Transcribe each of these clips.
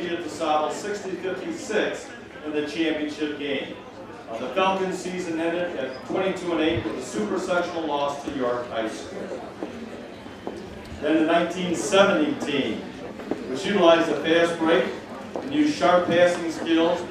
defeated DeSable 60-56 in the championship game. The Falcons' season ended at 22-8 with a super sectional loss to York High School. Then the 1970 team, which utilized a fast break and used sharp passing skills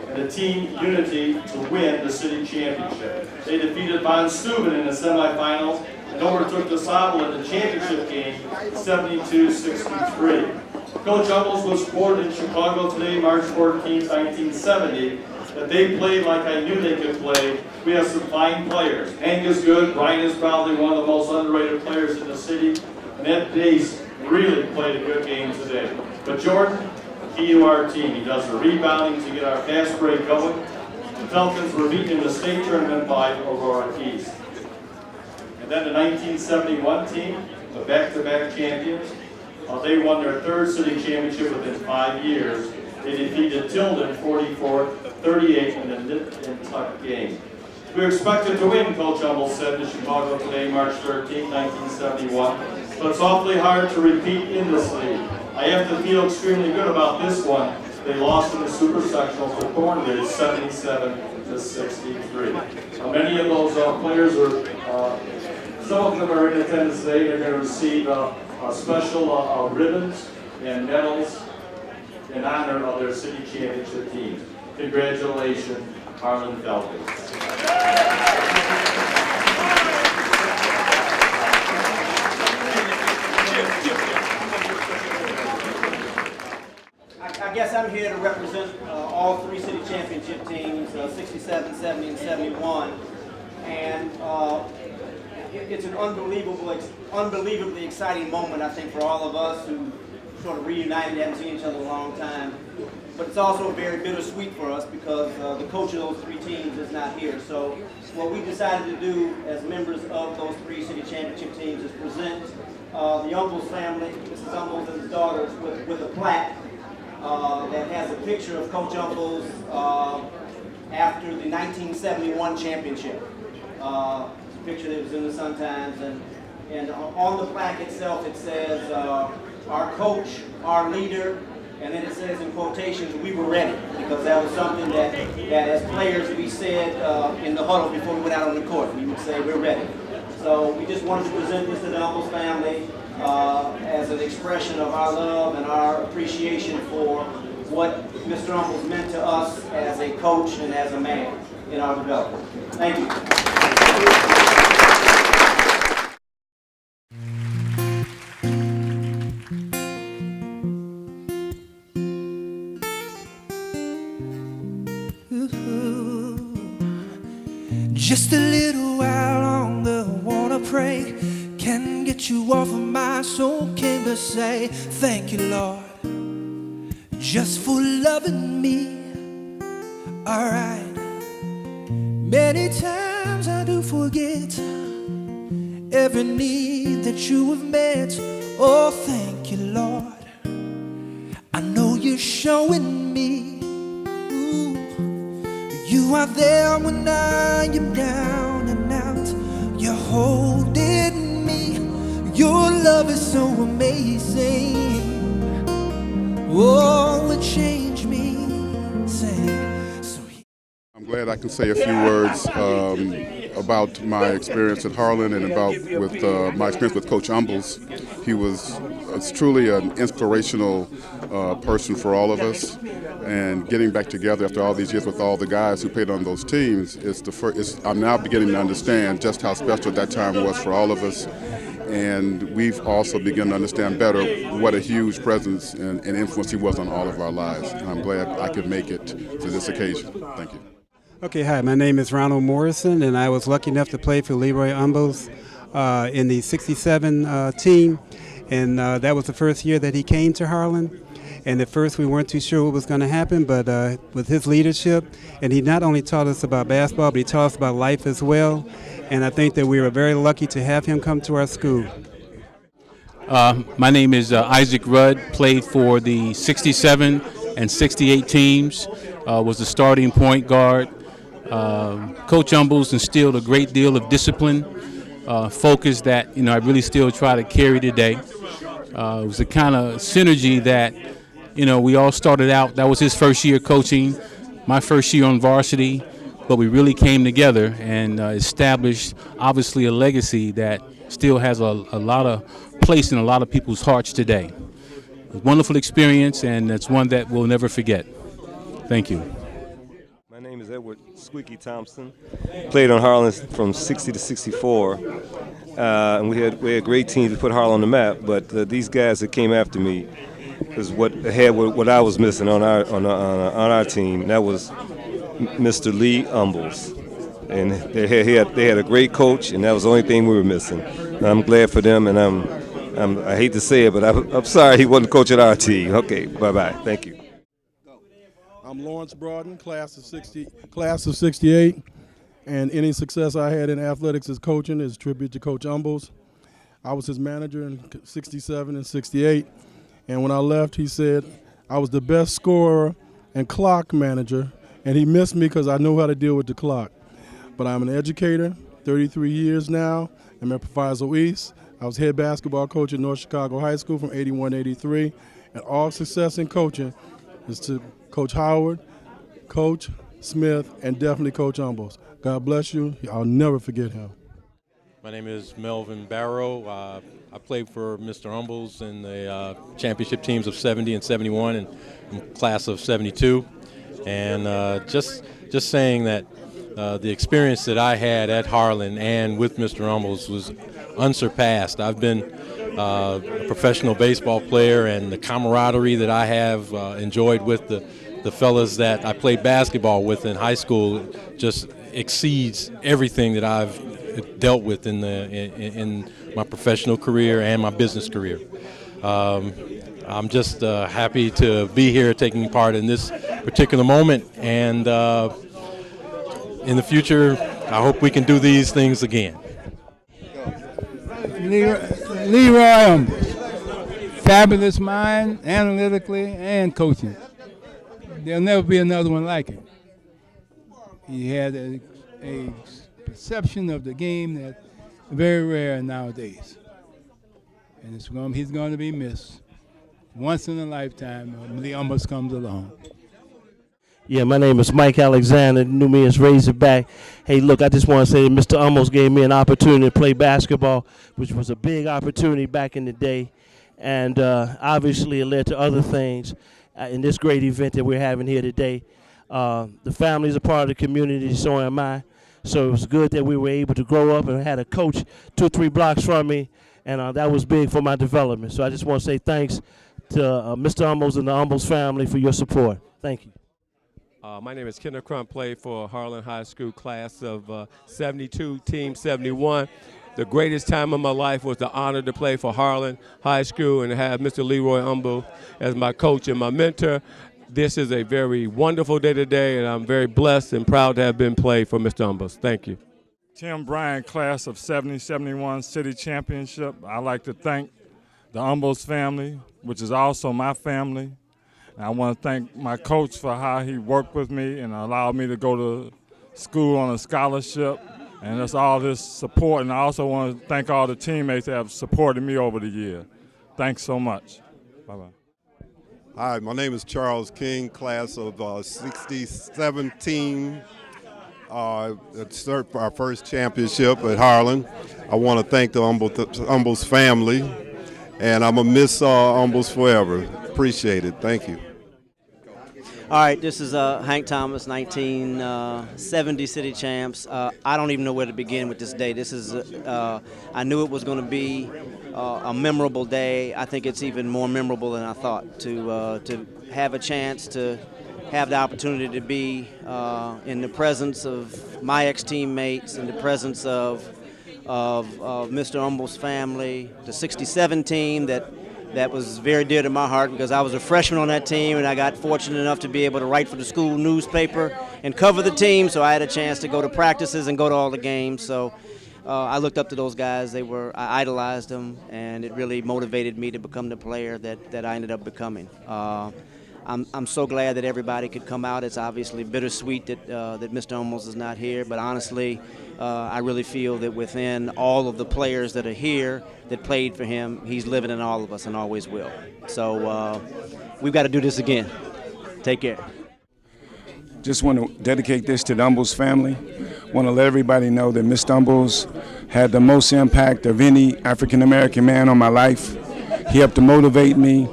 and a team unity to win the city championship. They defeated Von Steuben in the semifinals and overtook DeSable in the championship game 72-63. Coach Umbles was quoted in Chicago Today, March 14, 1970, that they played like I knew they could play. We have some fine players. Hank is good. Brian is probably one of the most underrated players in the city. And Ed Dace really played a good game today. But Jordan, key to our team. He does the rebounding to get our fast break going. The Falcons were beaten in the state tournament by Aurora East. And then the 1971 team, the back-to-back champions, they won their third city championship within 5 years. They defeated Tilden 44-38 in the nip and tuck game. We were expected to win, Coach Umbles said to Chicago Today, March 13, 1971, but it's awfully hard to repeat in this league. I have to feel extremely good about this one. They lost in the super sectionals to Thornridge 77-63. Many of those players are, some of them are in attendance today. They're going to receive special ribbons and medals in honor of their city championship teams. Congratulations, Harlan Falcons. I guess I'm here to represent all three city championship teams, 67, 70, and 71. And it's an unbelievably exciting moment, I think, for all of us who sort of reunited and haven't seen each other in a long time. But it's also very bittersweet for us because the coach of those three teams is not here. So what we decided to do as members of those three city championship teams is present the Umbles family, Mrs. Umbles and his daughters, with a plaque that has a picture of Coach Umbles after the 1971 championship. It's a picture that was in the Sun-Times, and on the plaque itself it says, our coach, our leader, and then it says in quotations, we were ready, because that was something that as players we said in the huddle before we went out on the court. We would say, we're ready. So we just wanted to present this to the Umbles family as an expression of our love and our appreciation for what Mr. Umbles meant to us as a coach and as a man in our development. Thank you. Just a little while longer, wanna pray, can get you off of my soul. Came to say thank you, Lord, just for loving me. Alright, many times I do forget every need that you have met. Oh, thank you, Lord, I know you're showing me. You are there when I am down and out. You're holding me. Your love is so amazing. Oh, it changed me. I'm glad I can say a few words about my experience at Harlan and about my experience with Coach Umbles. He was truly an inspirational person for all of us. And getting back together after all these years with all the guys who played on those teams, I'm now beginning to understand just how special that time was for all of us. And we've also begun to understand better what a huge presence and influence he was on all of our lives. And I'm glad I could make it to this occasion. Thank you. Okay, hi, my name is Ronald Morrison, and I was lucky enough to play for Leroy Umbles in the 67 team. And that was the first year that he came to Harlan. And at first we weren't too sure what was going to happen, but with his leadership, and he not only taught us about basketball, but he taught us about life as well. And I think that we were very lucky to have him come to our school. My name is Isaac Rudd, played for the 67 and 68 teams, was the starting point guard. Coach Umbles instilled a great deal of discipline, focus that I really still try to carry today. It was the kind of synergy that we all started out, that was his first year coaching, my first year on varsity, but we really came together and established, obviously, a legacy that still has a lot of place in a lot of people's hearts today. A wonderful experience, and it's one that we'll never forget. Thank you. My name is Edward Squeaky Thompson. Played on Harlan from 60 to 64. And we had great teams to put Harlan on the map, but these guys that came after me is what I was missing on our team, and that was Mr. Lee Umbles. And they had a great coach, and that was the only thing we were missing. And I'm glad for them, and I hate to say it, but I'm sorry he wasn't coaching our team. Okay, bye-bye. Thank you. I'm Lawrence Broughton, class of 68, and any success I had in athletics as coaching is tribute to Coach Umbles. I was his manager in 67 and 68, and when I left, he said I was the best scorer and clock manager, and he missed me because I knew how to deal with the clock. But I'm an educator, 33 years now. I'm at Proviso East. I was head basketball coach at North Chicago High School from 81 to 83, and all success in coaching is to Coach Howard, Coach Smith, and definitely Coach Umbles. God bless you. I'll never forget him. My name is Melvin Barrow. I played for Mr. Umbles in the championship teams of 70 and 71 and class of 72. And just saying that the experience that I had at Harlan and with Mr. Umbles was unsurpassed. I've been a professional baseball player, and the camaraderie that I have enjoyed with the fellas that I played basketball with in high school just exceeds everything that I've dealt with in my professional career and my business career. I'm just happy to be here taking part in this particular moment, and in the future, I hope we can do these things again. Leroy Umbles, fabulous mind, analytically and coaching. There'll never be another one like him. He had a perception of the game that's very rare nowadays, and he's going to be missed. Once in a lifetime, Lee Umbles comes along. Yeah, my name is Mike Alexander, knew me as Razorback. Hey, look, I just want to say that Mr. Umbles gave me an opportunity to play basketball, which was a big opportunity back in the day. And obviously it led to other things in this great event that we're having here today. The family is a part of the community, so am I. So it was good that we were able to grow up and had a coach 2 or 3 blocks from me, and that was big for my development. So I just want to say thanks to Mr. Umbles and the Umbles family for your support. Thank you. My name is Kendall Crump, played for Harlan High School class of 72, team 71. The greatest time of my life was the honor to play for Harlan High School and to have Mr. Leroy Umbles as my coach and my mentor. This is a very wonderful day today, and I'm very blessed and proud to have been played for Mr. Umbles. Thank you. Tim Bryan, class of 70-71 city championship. I'd like to thank the Umbles family, which is also my family. And I want to thank my coach for how he worked with me and allowed me to go to school on a scholarship. And that's all this support. And I also want to thank all the teammates that have supported me over the year. Thanks so much. Bye-bye. Hi, my name is Charles King, class of 67 team. It's our first championship at Harlan. I want to thank the Umbles family, and I'm going to miss Umbles forever. Appreciate it. Thank you. All right, this is Hank Thomas, 1970 city champs. I don't even know where to begin with this day. This is, I knew it was going to be a memorable day. I think it's even more memorable than I thought to have a chance to have the opportunity to be in the presence of my ex-teammates, in the presence of Mr. Umbles' family, the 67 team that was very dear to my heart because I was a freshman on that team and I got fortunate enough to be able to write for the school newspaper and cover the team, so I had a chance to go to practices and go to all the games. So I looked up to those guys. I idolized them, and it really motivated me to become the player that I ended up becoming. I'm so glad that everybody could come out. It's obviously bittersweet that Mr. Umbles is not here, but honestly, I really feel that within all of the players that are here that played for him, he's living in all of us and always will. So we've got to do this again. Take care. Just want to dedicate this to the Umbles family. Want to let everybody know that Mr. Umbles had the most impact of any African-American man on my life. He helped to motivate me.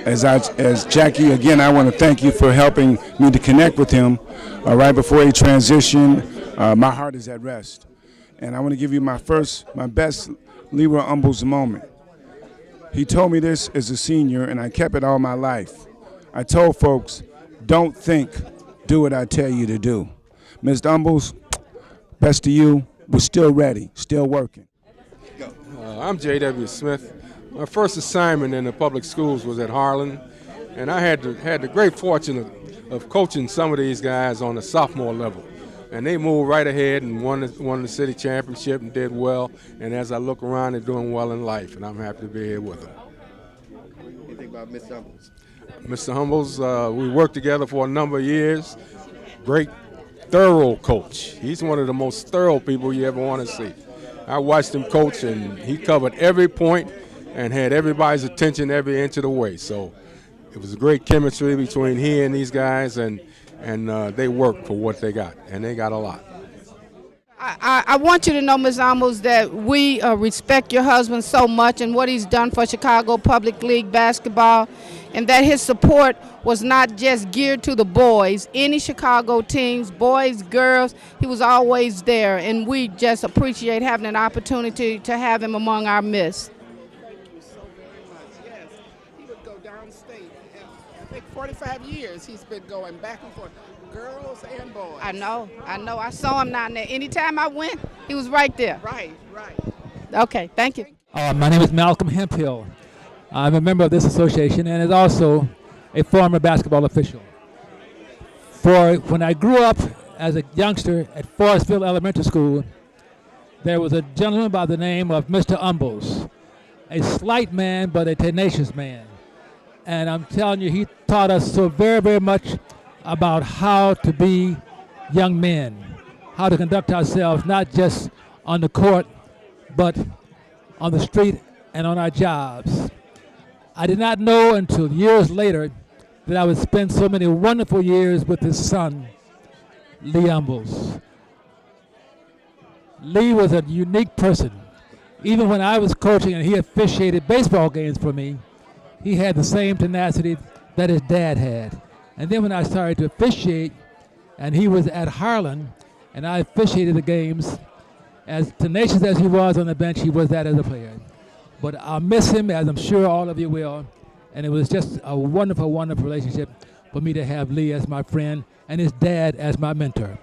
As Jackie, again, I want to thank you for helping me to connect with him right before he transitioned. My heart is at rest. And I want to give you my best Leroy Umbles moment. He told me this as a senior, and I kept it all my life. I told folks, don't think, do what I tell you to do. Mr. Umbles, best to you. We're still ready, still working. I'm J.W. Smith. My first assignment in the public schools was at Harlan, and I had the great fortune of coaching some of these guys on the sophomore level. And they moved right ahead and won the city championship and did well. And as I look around, they're doing well in life, and I'm happy to be here with them. What do you think about Mr. Umbles? Mr. Umbles, we worked together for a number of years. Great, thorough coach. He's one of the most thorough people you ever want to see. I watched him coach, and he covered every point and had everybody's attention every inch of the way. So it was a great chemistry between he and these guys, and they worked for what they got, and they got a lot. I want you to know, Ms. Umbles, that we respect your husband so much and what he's done for Chicago Public League basketball, and that his support was not just geared to the boys. Any Chicago teams, boys, girls, he was always there, and we just appreciate having an opportunity to have him among our midst. 45 years he's been going back and forth, girls and boys. I know. I saw him down there. Anytime I went, he was right there. Right. Okay, thank you. My name is Malcolm Hemphill. I'm a member of this association and is also a former basketball official. When I grew up as a youngster at Forestville Elementary School, there was a gentleman by the name of Mr. Umbles, a slight man but a tenacious man. And I'm telling you, he taught us so very, very much about how to be young men, how to conduct ourselves, not just on the court, but on the street and on our jobs. I did not know until years later that I would spend so many wonderful years with his son, Lee Umbles. Lee was a unique person. Even when I was coaching and he officiated baseball games for me, he had the same tenacity that his dad had. And then when I started to officiate, and he was at Harlan, and I officiated the games, as tenacious as he was on the bench, he was that as a player. But I'll miss him, as I'm sure all of you will. And it was just a wonderful, wonderful relationship for me to have Lee as my friend and his dad as my mentor.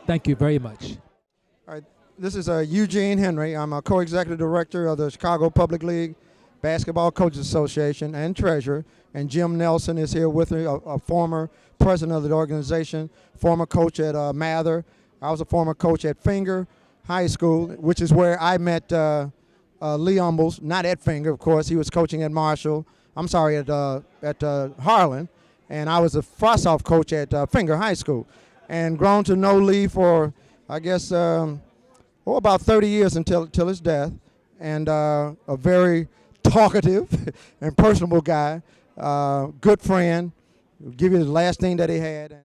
Thank you very much. All right, this is Eugene Henry. I'm a co-executive director of the Chicago Public League Basketball Coaches Association and treasurer, and Jim Nelson is here with me, a former president of the organization, former coach at Mather. I was a former coach at Finger High School, which is where I met Lee Umbles, not at Finger, of course. He was coaching at Harlan, and I was a frost-off coach at Finger High School, and grown to know Lee for, I guess, about 30 years until his death, and a very talkative and personable guy, good friend. Give you the last thing that he had.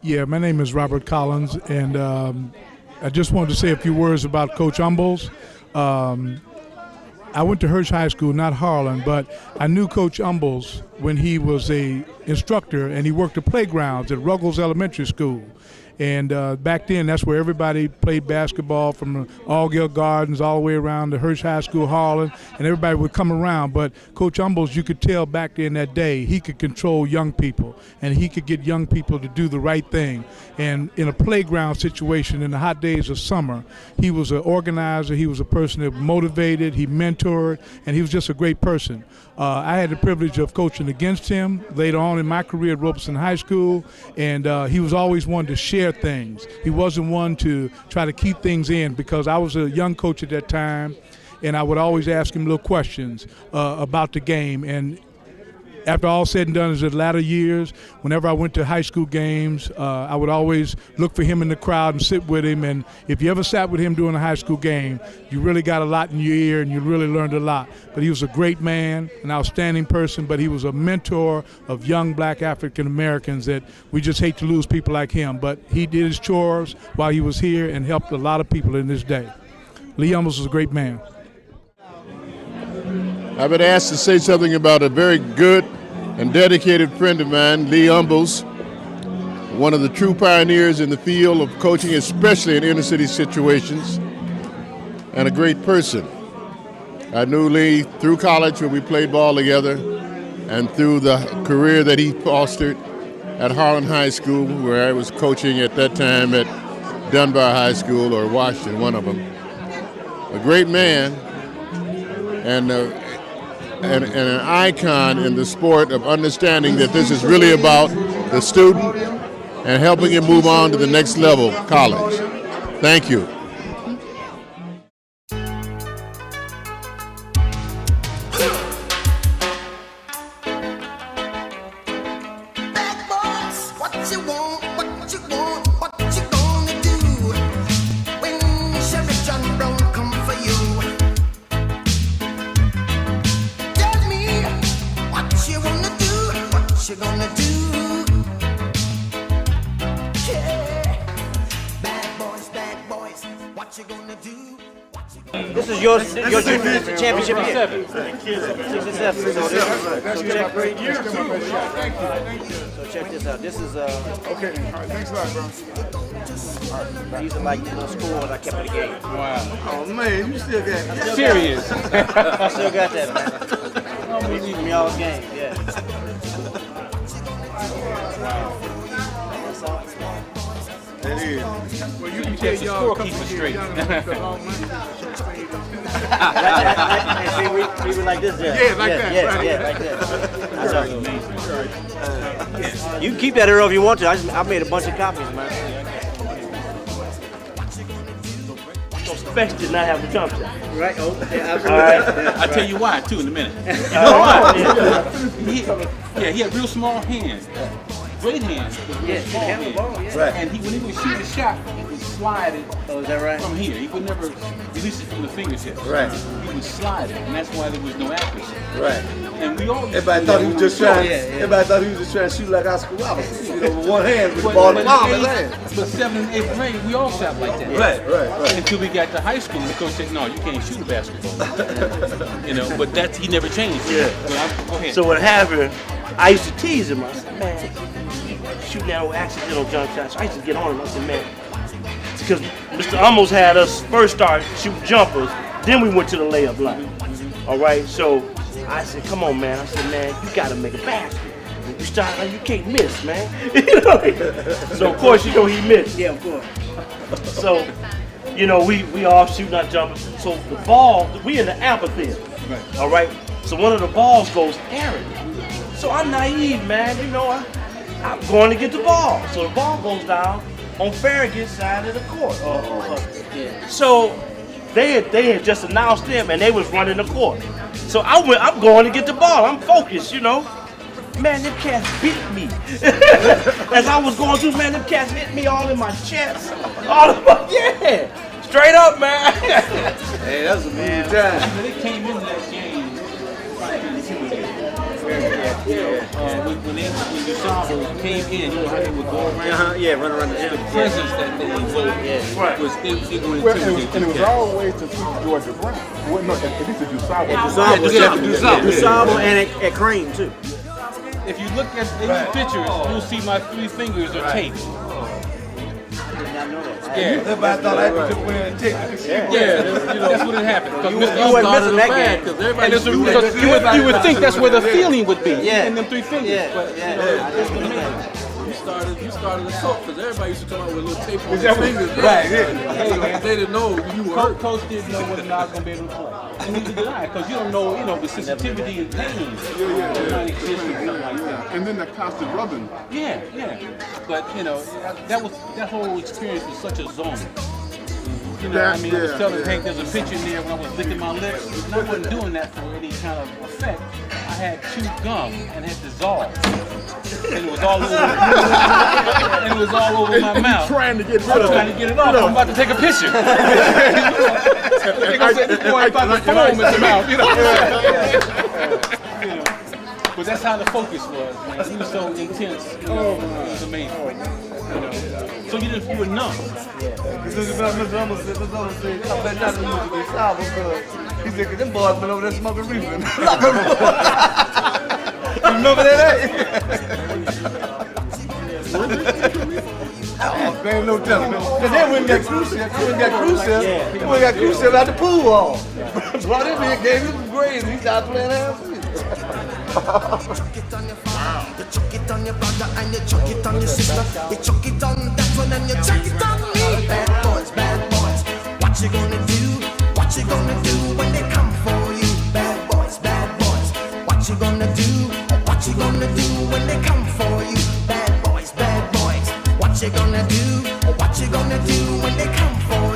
Yeah, my name is Robert Collins, and I just wanted to say a few words about Coach Umbles. I went to Hirsch High School, not Harlan, but I knew Coach Umbles when he was a instructor, and he worked the playgrounds at Ruggles Elementary School. And back then, that's where everybody played basketball, from the Allgill Gardens all the way around to Hirsch High School, Harlan, and everybody would come around. But Coach Umbles, you could tell back then that day, he could control young people, and he could get young people to do the right thing. And in a playground situation, in the hot days of summer, he was an organizer, he was a person that motivated, he mentored, and he was just a great person. I had the privilege of coaching against him later on in my career at Robeson High School, and he was always one to share things. He wasn't one to try to keep things in, because I was a young coach at that time, and I would always ask him little questions about the game. And after all said and done, is his latter years. Whenever I went to high school games, I would always look for him in the crowd and sit with him. And if you ever sat with him during a high school game, you really got a lot in your ear and you really learned a lot. But he was a great man, an outstanding person, but he was a mentor of young black African Americans that we just hate to lose people like him. But he did his chores while he was here and helped a lot of people in this day. Lee Umbles was a great man. I've been asked to say something about a very good and dedicated friend of mine, Lee Umbles, one of the true pioneers in the field of coaching, especially in inner city situations, and a great person. I knew Lee through college when we played ball together and through the career that he fostered at Harlan High School, where I was coaching at that time at Dunbar High School or Washington, one of them. A great man and an icon in the sport of understanding that this is really about the student and helping him move on to the next level, college. Thank you. This is your championship year. 67. So check this out. This is Okay. All right. Thanks a lot, bro. These are like little scores I kept in the game. Wow. Oh man, you still got that? Serious. I still got that, man. They beat me all game. Yeah. That is. Well, you can Keep the scorekeeper straight. And see, we were like this there. Yeah, like that. Yeah, Right. yeah, like that. That's amazing. You can keep that arrow if you want to. I made a bunch of copies, man. So Specs did not have the jump shot. Right. Oh, yeah, absolutely. All right. I'll tell you why, too, in a minute. He had real small hands. Great hands. Yeah, Small hands. Right. And when he would shoot a shot, he would slide it is that right? from here. He would never release it from the fingertips. Right. He would slide it, and that's why there was no accuracy. Right. And we all Everybody thought he was just trying. Everybody thought he was just trying to shoot like Oscar Robertson. You know, with one hand with the ball in the palm in his hand. But 7th and 8th grade, we all shot like that. Right. Until we got to high school, and the coach said, "No, you can't shoot a basketball." But he never changed. Yeah. Go ahead. So what happened? I used to tease him. I said, "Man, shooting that old accidental jump shots." So I used to get on him. I said, "Man," because Mr. Umbles had us first start shooting jumpers, then we went to the layup line. All right, so I said, "Come on, man." I said, "Man, you got to make a basket. You start like you can't miss, man." So of course, he missed. Yeah, of course. So, we all shooting our jumpers. So the ball, we in the amphitheater. Right. All right. So one of the balls goes errant. So I'm naive, man. I'm going to get the ball. So the ball goes down on Farragut's side of the court. So they had just announced them, and they was running the court. So I'm going to get the ball. I'm focused, Man, them cats beat me. As I was going through, man, them cats hit me all in my chest. Straight up, man. Hey, that's a good time. They came into that game trying to intimidate. When DeSable came in, how they would go around. Run around the The presence that they was it would intimidate. And it was always to keep Georgia Brown. Well, no, at least to DeSable. DeSable and at Cream too. If you look at these pictures, you'll see my 3 fingers are taped. Everybody thought I just went in and take it. That's what happened. Because You weren't missing that game. You would think that's where the feeling would be. Yeah. In them 3 fingers. You started us off because everybody used to come out with a little tape on Is their that fingers. right? They didn't know you were hurt. Coach didn't know whether or not I was going to be able to play. And neither did I, because you don't know, the sensitivity and pain. And then the constant rubbing. Yeah. But, that whole experience was such a zone. I was telling Hank there's a picture in there when I was licking my lips, and I wasn't doing that for any kind of effect. I had chewed gum and had dissolved. And it was all over. And it was all over my mouth. Trying to get rid I'm of trying to get it off. I'm about to take a picture. They gonna say this boy about to foam in his mouth, you know. But that's how the focus was, man. He was so intense. It was amazing. You know. So you were numb. Mr. Umbles said, I bet not to use it in sour because he said, 'cause them boys been over there smoking reefer. You remember that? Oh, there ain't no telling. Because then we got cruise ship. We got cruise ship. Then we got cruise ship out the pool hall. Brought him in, gave him some grades, and he started playing half. You chuck it on your brother and you chuck it on your sister. You chuck it on that one and you chuck it on me. Bad boys, what you gonna do? What you gonna do when they come for you? Bad boys, what you gonna do? What you gonna do when they come for you? Bad boys, what you gonna do? What you gonna do when they come for you?